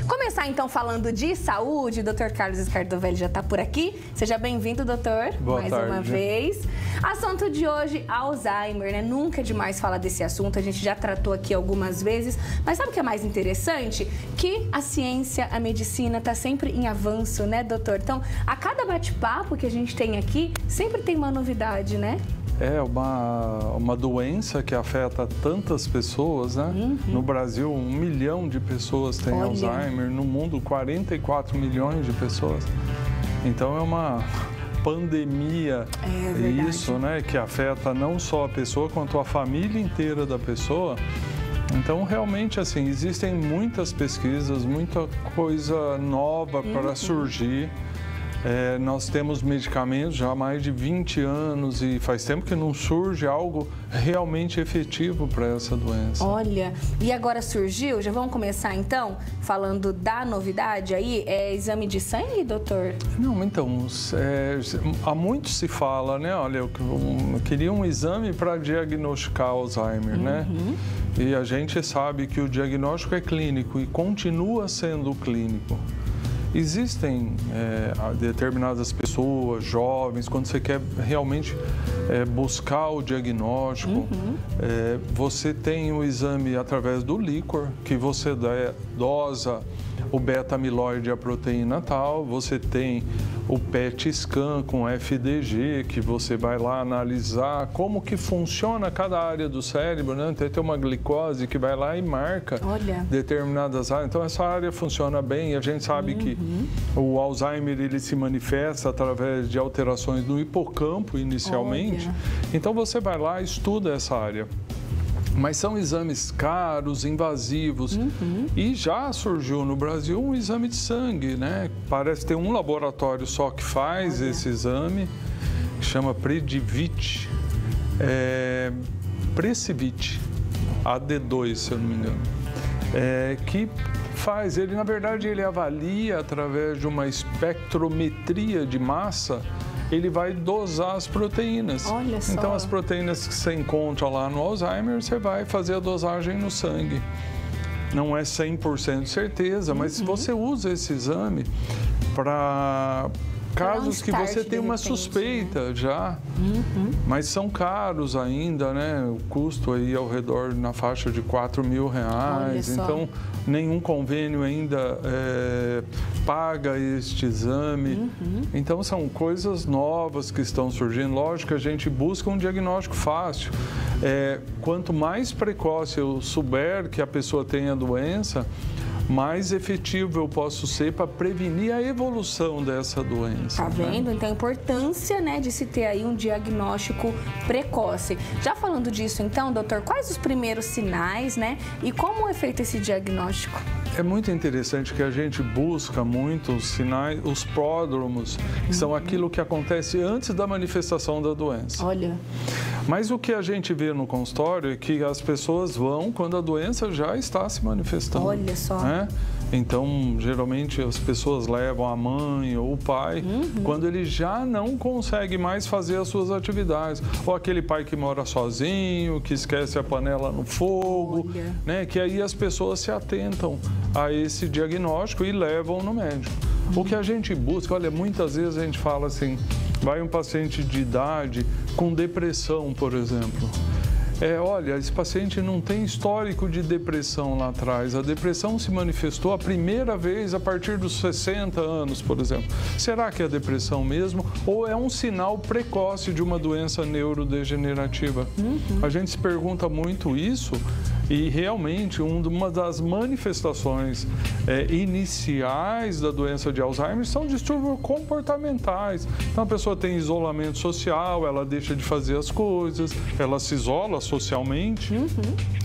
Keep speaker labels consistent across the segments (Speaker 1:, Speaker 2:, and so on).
Speaker 1: Começar então falando de saúde, o Dr. Carlos Scardovelli já está por aqui. Seja bem-vindo, doutor.
Speaker 2: Boa tarde.
Speaker 1: Uma vez. Assunto de hoje, Alzheimer, né? Nunca é demais falar desse assunto, a gente já tratou aqui algumas vezes, mas sabe o que é mais interessante? Que a ciência, a medicina está sempre em avanço, né, doutor? Então, a cada bate-papo que a gente tem aqui, sempre tem uma novidade, né?
Speaker 2: É uma doença que afeta tantas pessoas, né? No Brasil, 1 milhão de pessoas têm Alzheimer, no mundo, 44 milhões de pessoas. Então, é uma pandemia, isso, né? Que afeta não só a pessoa, quanto a família inteira da pessoa. Então, realmente, assim, existem muitas pesquisas, muita coisa nova para surgir. Nós temos medicamentos já há mais de 20 anos e faz tempo que não surge algo realmente efetivo para essa doença.
Speaker 1: Olha, e agora surgiu, já vamos começar então, falando da novidade aí, exame de sangue, doutor?
Speaker 2: Não, então, há muito se fala, né? Olha, eu queria um exame para diagnosticar Alzheimer, né? E a gente sabe que o diagnóstico é clínico e continua sendo clínico. Existem determinadas pessoas, jovens, quando você quer realmente buscar o diagnóstico, você tem o exame através do líquor, que você dosa o beta-amiloide, a proteína tal, você tem o PET scan com FDG, que você vai lá analisar como que funciona cada área do cérebro, né? Tem uma glicose que vai lá e marca determinadas áreas. Então, essa área funciona bem e a gente sabe que o Alzheimer ele se manifesta através de alterações no hipocampo inicialmente. Então, você vai lá e estuda essa área. Mas são exames caros, invasivos. E já surgiu no Brasil um exame de sangue, né? Parece ter um laboratório só que faz esse exame, que chama Predivit, Precivit, AD2, se eu não me engano, que faz, ele na verdade ele avalia através de uma espectrometria de massa, ele vai dosar as proteínas.
Speaker 1: Olha só.
Speaker 2: Então, as proteínas que você encontra lá no Alzheimer, você vai fazer a dosagem no sangue. Não é 100% de certeza, mas se você usa esse exame para casos que você tem uma suspeita já, mas são caros ainda, né? O custo aí ao redor na faixa de R$4.000. Então, nenhum convênio ainda paga este exame. Então, são coisas novas que estão surgindo. Lógico que a gente busca um diagnóstico fácil. Quanto mais precoce eu souber que a pessoa tem a doença, mais efetivo eu posso ser para prevenir a evolução dessa doença.
Speaker 1: Tá vendo? Então, a importância, né, de se ter aí um diagnóstico precoce. Já falando disso, então, doutor, quais os primeiros sinais, né, e como é feito esse diagnóstico?
Speaker 2: É muito interessante que a gente busca muito os sinais, os pródromos, que são aquilo que acontece antes da manifestação da doença.
Speaker 1: Olha.
Speaker 2: Mas o que a gente vê no consultório é que as pessoas vão quando a doença já está se manifestando.
Speaker 1: Olha só.
Speaker 2: Né? Então, geralmente, as pessoas levam a mãe ou o pai quando ele já não consegue mais fazer as suas atividades. Ou aquele pai que mora sozinho, que esquece a panela no fogo, né? Que aí as pessoas se atentam a esse diagnóstico e levam no médico. O que a gente busca, olha, muitas vezes a gente fala assim, vai um paciente de idade com depressão, por exemplo. Olha, esse paciente não tem histórico de depressão lá atrás. A depressão se manifestou a primeira vez a partir dos 60 anos, por exemplo. Será que é depressão mesmo? Ou é um sinal precoce de uma doença neurodegenerativa? A gente se pergunta muito isso e realmente uma das manifestações iniciais da doença de Alzheimer são distúrbios comportamentais. Então a pessoa tem isolamento social, ela deixa de fazer as coisas, ela se isola socialmente,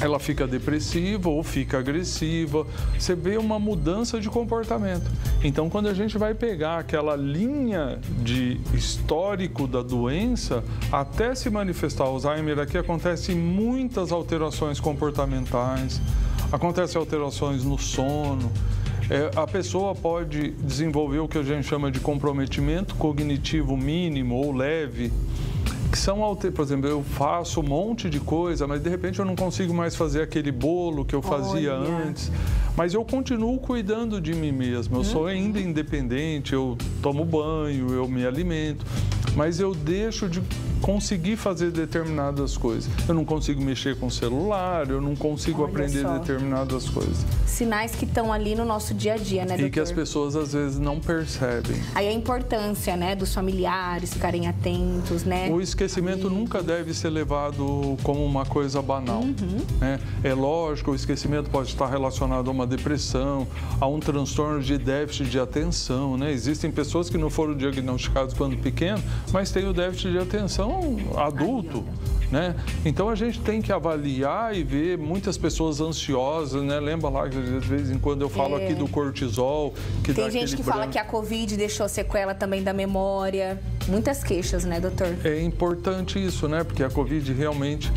Speaker 2: ela fica depressiva ou fica agressiva, você vê uma mudança de comportamento. Então, quando a gente vai pegar aquela linha de histórico da doença, até se manifestar Alzheimer, aqui acontecem muitas alterações comportamentais, acontecem alterações no sono, a pessoa pode desenvolver o que a gente chama de comprometimento cognitivo mínimo ou leve, que são, por exemplo, eu faço um monte de coisa, mas de repente eu não consigo mais fazer aquele bolo que eu fazia antes. Mas eu continuo cuidando de mim mesmo, eu sou ainda independente, eu tomo banho, eu me alimento, mas eu deixo de conseguir fazer determinadas coisas. Eu não consigo mexer com o celular, eu não consigo aprender determinadas coisas.
Speaker 1: Sinais que estão ali no nosso dia a dia, né, doutor?
Speaker 2: E que as pessoas às vezes não percebem.
Speaker 1: Aí a importância, né, dos familiares ficarem atentos, né?
Speaker 2: O esquecimento nunca deve ser levado como uma coisa banal. Né? É lógico, o esquecimento pode estar relacionado a uma depressão, a um transtorno de déficit de atenção, né? Existem pessoas que não foram diagnosticadas quando pequeno, mas têm o déficit de atenção adulto, né? Então a gente tem que avaliar e ver muitas pessoas ansiosas, né? Lembra lá que de vez em quando eu falo aqui do cortisol, que
Speaker 1: tem gente que fala que a Covid deixou sequela também da memória. Muitas queixas, né, doutor?
Speaker 2: É importante isso, né? Porque a Covid realmente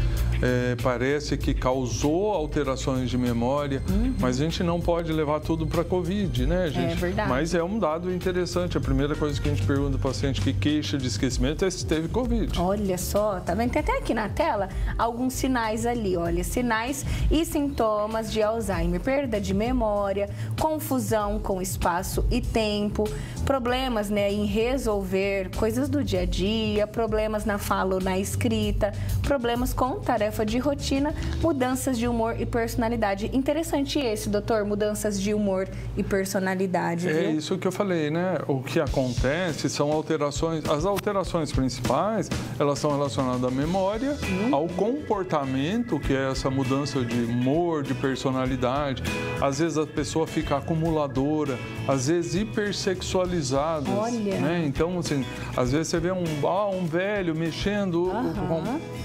Speaker 2: parece que causou alterações de memória, mas a gente não pode levar tudo para a Covid, né, gente?
Speaker 1: É verdade.
Speaker 2: Mas é um dado interessante. A primeira coisa que a gente pergunta ao paciente que queixa de esquecimento é se teve Covid.
Speaker 1: Olha só, tá vendo? Tem até aqui na tela alguns sinais ali, olha, sinais e sintomas de Alzheimer, perda de memória, confusão com espaço e tempo, problemas, né, em resolver coisas do dia a dia, problemas na fala ou na escrita, problemas com tarefa de rotina, mudanças de humor e personalidade. Interessante esse, doutor, mudanças de humor e personalidade, viu?
Speaker 2: É isso que eu falei, né? O que acontece são alterações, as alterações principais, elas são relacionadas à memória, ao comportamento, que é essa mudança de humor, de personalidade. Às vezes a pessoa fica acumuladora, às vezes hipersexualizada, né? Então, assim, às vezes você vê um velho mexendo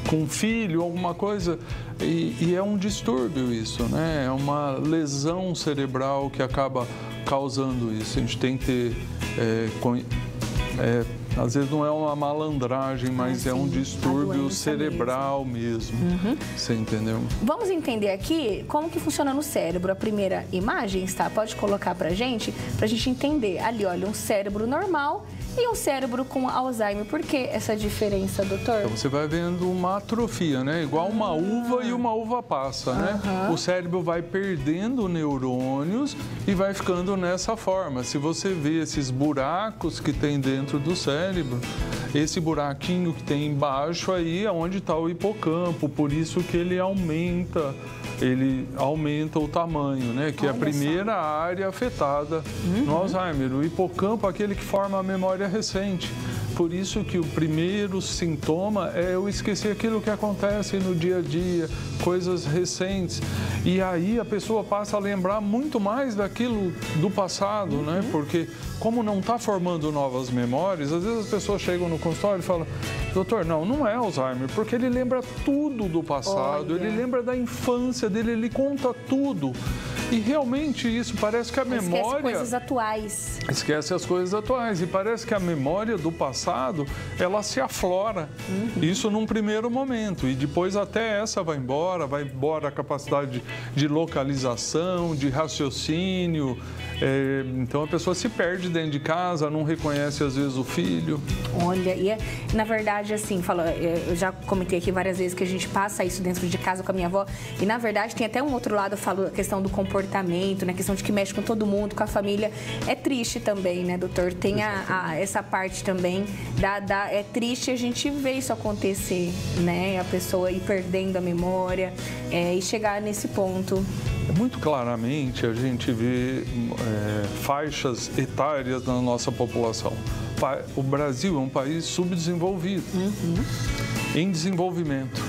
Speaker 2: com um filho, alguma coisa, e é um distúrbio isso, né? É uma lesão cerebral que acaba causando isso. A gente tem que ter... às vezes não é uma malandragem, mas é um distúrbio cerebral mesmo. Você entendeu?
Speaker 1: Vamos entender aqui como que funciona no cérebro. A primeira imagem, tá? Pode colocar pra gente entender. Ali, olha, um cérebro normal e um cérebro com Alzheimer. Por que essa diferença, doutor?
Speaker 2: Então, você vai vendo uma atrofia, né? Igual uma uva e uma uva passa, né? O cérebro vai perdendo neurônios e vai ficando nessa forma. Se você vê esses buracos que tem dentro do cérebro, esse buraquinho que tem embaixo aí é onde está o hipocampo, por isso que ele aumenta o tamanho, né? Que é a primeira área afetada no Alzheimer. O hipocampo é aquele que forma a memória recente. Por isso que o primeiro sintoma é eu esquecer aquilo que acontece no dia a dia, coisas recentes. E aí a pessoa passa a lembrar muito mais daquilo do passado, né? Porque como não está formando novas memórias, às vezes as pessoas chegam no consultório e falam: doutor, não é Alzheimer, porque ele lembra tudo do passado, ele lembra da infância dele, ele conta tudo. E realmente isso parece que a memória...
Speaker 1: Esquece coisas atuais.
Speaker 2: Esquece as coisas atuais. E parece que a memória do passado, ela se aflora. Isso num primeiro momento. E depois até essa vai embora a capacidade de localização, de raciocínio. Então a pessoa se perde dentro de casa, não reconhece às vezes o filho.
Speaker 1: Olha, e na verdade, assim, eu já comentei aqui várias vezes que a gente passa isso dentro de casa com a minha avó. E na verdade tem até um outro lado, eu falo a questão do comportamento, né? A questão de que mexe com todo mundo, com a família. É triste também, né, doutor? Tem essa parte também é triste a gente ver isso acontecer, né? A pessoa ir perdendo a memória e chegar nesse ponto.
Speaker 2: Muito claramente a gente vê faixas etárias na nossa população. O Brasil é um país subdesenvolvido, em desenvolvimento,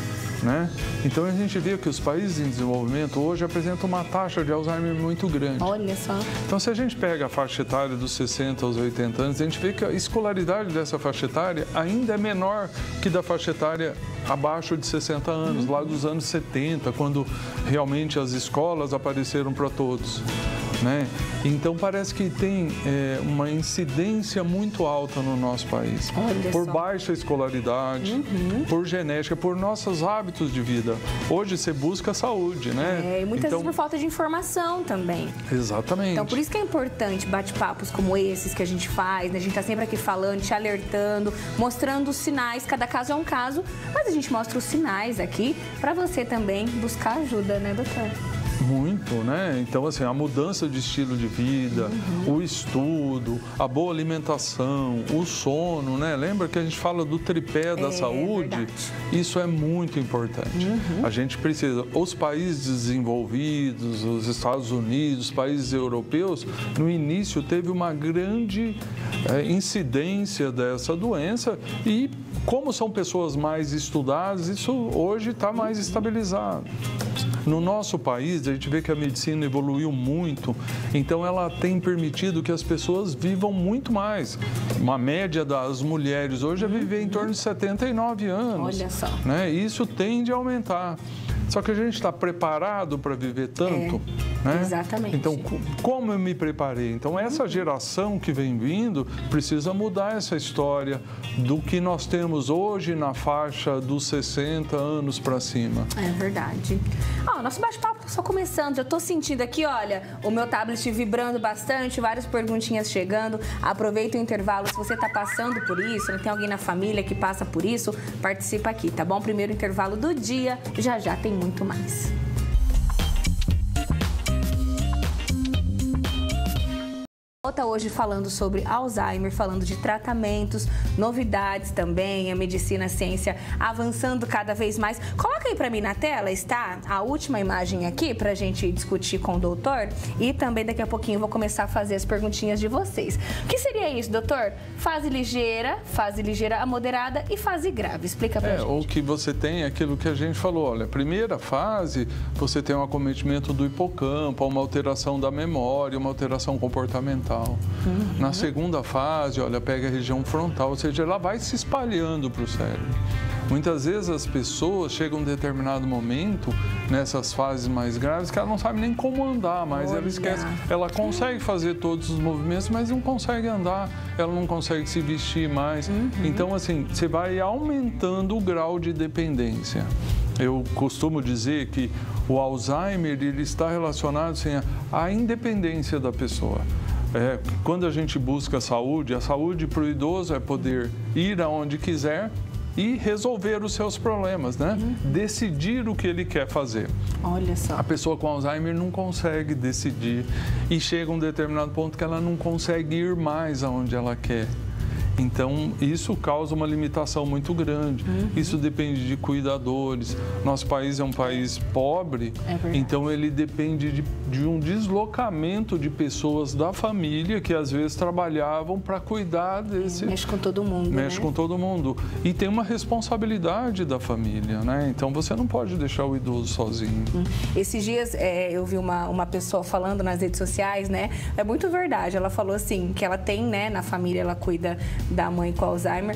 Speaker 2: né? Então a gente vê que os países em desenvolvimento hoje apresentam uma taxa de Alzheimer muito grande.
Speaker 1: Olha só.
Speaker 2: Então se a gente pega a faixa etária dos 60 aos 80 anos, a gente vê que a escolaridade dessa faixa etária ainda é menor que da faixa etária abaixo de 60 anos, lá dos anos 70, quando realmente as escolas apareceram para todos. né? Então parece que tem uma incidência muito alta no nosso país.
Speaker 1: Olha
Speaker 2: por
Speaker 1: só.
Speaker 2: baixa escolaridade, por genética, por nossos hábitos de vida. Hoje você busca saúde, né?
Speaker 1: E muitas vezes por falta de informação também.
Speaker 2: Exatamente.
Speaker 1: Então, por isso que é importante bate-papos como esses que a gente faz, né? A gente tá sempre aqui falando, te alertando, mostrando os sinais. Cada caso é um caso, mas a gente mostra os sinais aqui para você também buscar ajuda, né, doutor?
Speaker 2: Muito, né? Então, assim, a mudança de estilo de vida, o estudo, a boa alimentação, o sono, né? Lembra que a gente fala do tripé da saúde?
Speaker 1: Verdade.
Speaker 2: Isso é muito importante. A gente precisa, os países desenvolvidos, os Estados Unidos, os países europeus, no início teve uma grande incidência dessa doença e como são pessoas mais estudadas, isso hoje está mais estabilizado. No nosso país, a gente vê que a medicina evoluiu muito, então ela tem permitido que as pessoas vivam muito mais. Uma média das mulheres hoje é viver em torno de 79 anos.
Speaker 1: Olha só.
Speaker 2: Né? E isso tende a aumentar. Só que a gente está preparado para viver tanto, né?
Speaker 1: Exatamente.
Speaker 2: Então, como eu me preparei? Então, essa geração que vem vindo precisa mudar essa história do que nós temos hoje na faixa dos 60 anos para cima.
Speaker 1: É verdade. Ó, nosso bate-papo só começando. Já tô sentindo aqui, olha, o meu tablet vibrando bastante, várias perguntinhas chegando. Aproveita o intervalo. Se você tá passando por isso, né, tem alguém na família que passa por isso, participa aqui, tá bom? Primeiro intervalo do dia, já tem muito mais. Tá hoje falando sobre Alzheimer, falando de tratamentos, novidades também, a medicina, a ciência avançando cada vez mais. Coloca aí pra mim na tela, está a última imagem aqui pra gente discutir com o doutor e também daqui a pouquinho eu vou começar a fazer as perguntinhas de vocês. O que seria isso, doutor? Fase ligeira, a moderada e fase grave. Explica pra gente.
Speaker 2: O que você tem é aquilo que a gente falou, olha, primeira fase, você tem um acometimento do hipocampo, uma alteração da memória, uma alteração comportamental. Na segunda fase, olha, pega a região frontal, ou seja, ela vai se espalhando para o cérebro. Muitas vezes as pessoas chegam a um determinado momento, nessas fases mais graves, que ela não sabe nem como andar, mas ela esquece. Ela consegue fazer todos os movimentos, mas não consegue andar, ela não consegue se vestir mais. Então, assim, você vai aumentando o grau de dependência. Eu costumo dizer que o Alzheimer ele está relacionado assim, à independência da pessoa. Quando a gente busca a saúde para o idoso é poder ir aonde quiser e resolver os seus problemas, né? Decidir o que ele quer fazer.
Speaker 1: Olha só.
Speaker 2: A pessoa com Alzheimer não consegue decidir e chega a um determinado ponto que ela não consegue ir mais aonde ela quer. Então, isso causa uma limitação muito grande. Isso depende de cuidadores. Nosso país é um país pobre, então ele depende de um deslocamento de pessoas da família que às vezes trabalhavam para cuidar desse...
Speaker 1: Mexe com todo mundo,
Speaker 2: Mexe com todo mundo. E tem uma responsabilidade da família, né? Então, você não pode deixar o idoso sozinho.
Speaker 1: Esses dias eu vi uma pessoa falando nas redes sociais, né? É muito verdade. Ela falou assim, que ela tem, né, na família, ela cuida da mãe com Alzheimer.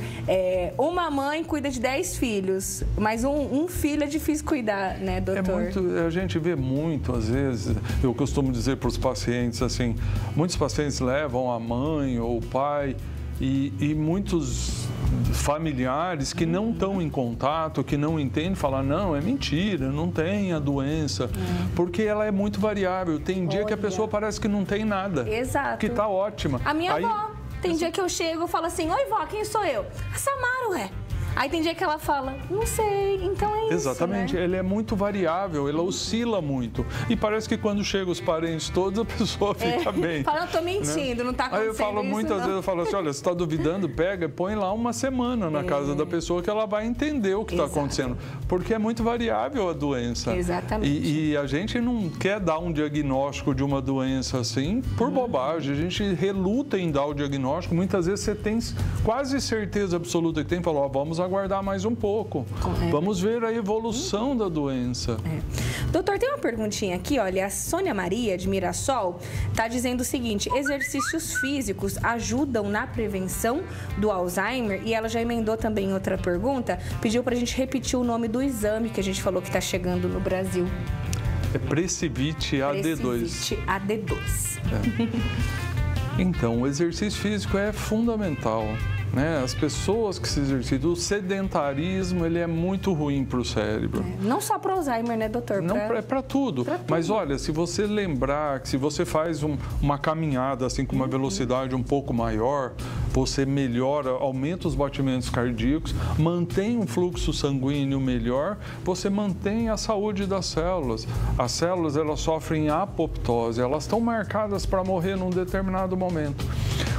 Speaker 1: Uma mãe cuida de 10 filhos, mas um filho é difícil cuidar, né, doutor?
Speaker 2: A gente vê muito, às vezes, eu costumo dizer para os pacientes, assim, muitos pacientes levam a mãe ou o pai e muitos familiares que não estão em contato, que não entendem, falam, não, é mentira, não tem a doença, porque ela é muito variável. Tem dia que a pessoa parece que não tem nada.
Speaker 1: Exato.
Speaker 2: Que está ótima.
Speaker 1: A minha avó. Tem dia que eu chego e falo assim, oi vó, quem sou eu? A Samara, ué. Aí tem dia que ela fala, não sei, então é isso,
Speaker 2: exatamente,
Speaker 1: né?
Speaker 2: Ele é muito variável, ela oscila muito. E parece que quando chegam os parentes todos, a pessoa fica bem.
Speaker 1: Fala, eu tô mentindo, né? Não tá acontecendo.
Speaker 2: Aí eu falo
Speaker 1: isso,
Speaker 2: muitas vezes, eu falo assim, olha, você está duvidando, pega, põe lá uma semana na casa da pessoa que ela vai entender o que está acontecendo. Porque é muito variável a doença.
Speaker 1: Exatamente.
Speaker 2: E a gente não quer dar um diagnóstico de uma doença assim por bobagem. A gente reluta em dar o diagnóstico. Muitas vezes você tem quase certeza absoluta que tem, fala, ó, vamos aguardar mais um pouco. Vamos ver a evolução da doença.
Speaker 1: Doutor, tem uma perguntinha aqui, olha, a Sônia Maria, de Mirassol, está dizendo o seguinte, exercícios físicos ajudam na prevenção do Alzheimer? E ela já emendou também outra pergunta, pediu para a gente repetir o nome do exame que a gente falou que está chegando no Brasil.
Speaker 2: É Precivit AD2.
Speaker 1: Precivit AD2.
Speaker 2: Então, o exercício físico é fundamental. Né? As pessoas que se exercitam, o sedentarismo, ele é muito ruim para o cérebro.
Speaker 1: Não só para o Alzheimer, né, doutor?
Speaker 2: Não, é para tudo. Mas olha, se você lembrar que se você faz uma caminhada assim com uma velocidade um pouco maior, você melhora, aumenta os batimentos cardíacos, mantém um fluxo sanguíneo melhor, você mantém a saúde das células. As células, elas sofrem apoptose, elas estão marcadas para morrer num determinado momento.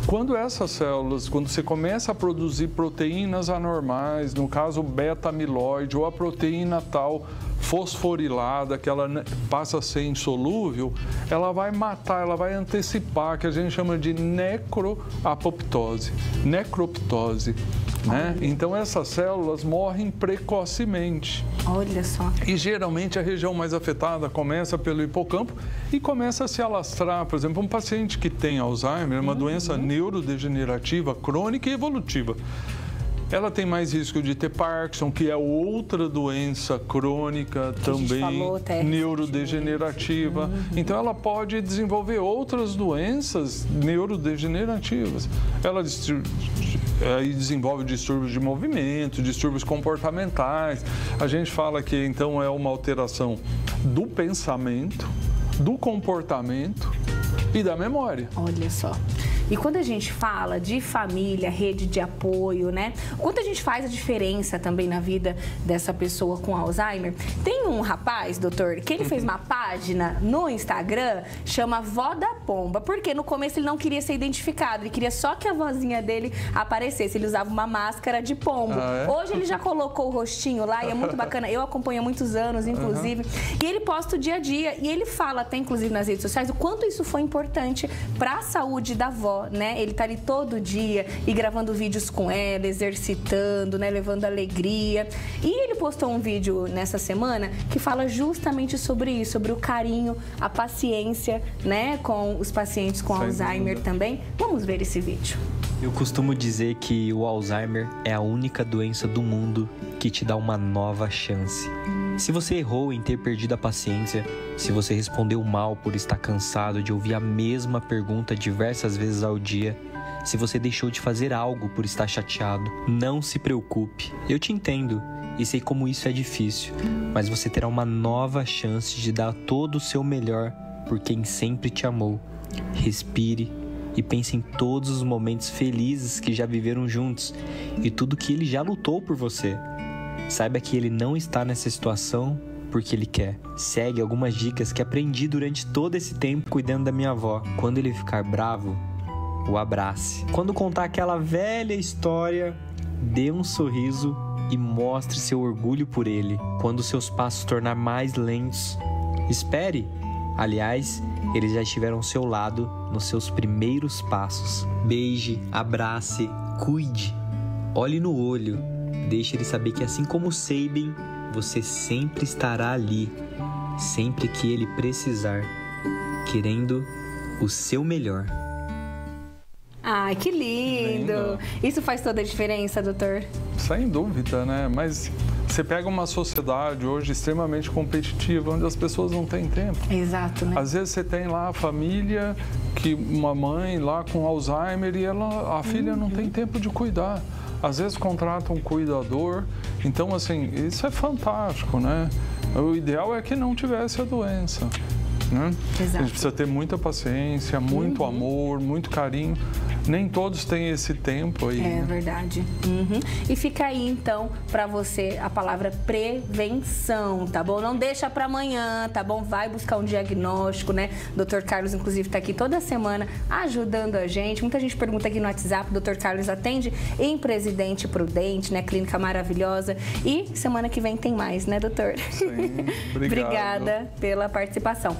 Speaker 2: Quando essas células, quando você começa a produzir proteínas anormais, no caso beta-amiloide ou a proteína tal fosforilada, que ela passa a ser insolúvel, ela vai matar, ela vai antecipar, que a gente chama de necroptose. Né? Então, essas células morrem precocemente.
Speaker 1: Olha só.
Speaker 2: E, geralmente, a região mais afetada começa pelo hipocampo e começa a se alastrar. Por exemplo, um paciente que tem Alzheimer, uma doença neurodegenerativa, crônica e evolutiva. Ela tem mais risco de ter Parkinson, que é outra doença crônica também neurodegenerativa. Então, ela pode desenvolver outras doenças neurodegenerativas. Ela desenvolve distúrbios de movimento, distúrbios comportamentais. A gente fala que, então, é uma alteração do pensamento, do comportamento e da memória.
Speaker 1: Olha só. E quando a gente fala de família, rede de apoio, né? Quanto a gente faz a diferença também na vida dessa pessoa com Alzheimer? Tem um rapaz, doutor, que ele fez uma página no Instagram, chama Vó da Pomba, porque no começo ele não queria ser identificado, ele queria só que a vozinha dele aparecesse, ele usava uma máscara de pombo. Hoje ele já colocou o rostinho lá e é muito bacana, eu acompanho há muitos anos, inclusive, e ele posta o dia a dia, e ele fala até, inclusive, nas redes sociais, o quanto isso foi importante para a saúde da avó. Né? Ele tá ali todo dia e gravando vídeos com ela, exercitando, né? Levando alegria. E ele postou um vídeo nessa semana que fala justamente sobre isso, sobre o carinho, a paciência, né? Com os pacientes com Alzheimer também. Vamos ver esse vídeo.
Speaker 3: Eu costumo dizer que o Alzheimer é a única doença do mundo que te dá uma nova chance. Se você errou em ter perdido a paciência, se você respondeu mal por estar cansado de ouvir a mesma pergunta diversas vezes ao dia, se você deixou de fazer algo por estar chateado, não se preocupe. Eu te entendo e sei como isso é difícil, mas você terá uma nova chance de dar todo o seu melhor por quem sempre te amou. Respire e pense em todos os momentos felizes que já viveram juntos e tudo que ele já lutou por você. Saiba que ele não está nessa situação porque ele quer. Segue algumas dicas que aprendi durante todo esse tempo cuidando da minha avó. Quando ele ficar bravo, o abrace. Quando contar aquela velha história, dê um sorriso e mostre seu orgulho por ele. Quando seus passos se tornar mais lentos, espere. Aliás, eles já estiveram ao seu lado nos seus primeiros passos. Beije, abrace, cuide, olhe no olho. Deixe ele saber que, assim como o Sabin, você sempre estará ali, sempre que ele precisar, querendo o seu melhor.
Speaker 1: Ai, que lindo! Isso faz toda a diferença, doutor?
Speaker 2: Sem dúvida, né? Mas você pega uma sociedade hoje extremamente competitiva, onde as pessoas não têm tempo.
Speaker 1: Exato, né?
Speaker 2: Às vezes você tem lá a família, uma mãe lá com Alzheimer e a filha não tem tempo de cuidar. Às vezes contrata um cuidador. Então, assim, isso é fantástico, né? O ideal é que não tivesse a doença. Né?
Speaker 1: Exato.
Speaker 2: A gente precisa ter muita paciência, muito amor, muito carinho. Nem todos têm esse tempo aí.
Speaker 1: É verdade. E fica aí, então, para você a palavra prevenção, tá bom? Não deixa para amanhã, tá bom? Vai buscar um diagnóstico, né? Dr. Carlos, inclusive, tá aqui toda semana ajudando a gente. Muita gente pergunta aqui no WhatsApp, o Dr. Carlos atende em Presidente Prudente, né? Clínica maravilhosa. E semana que vem tem mais, né, doutor?
Speaker 2: Sim, obrigado.
Speaker 1: Obrigada pela participação.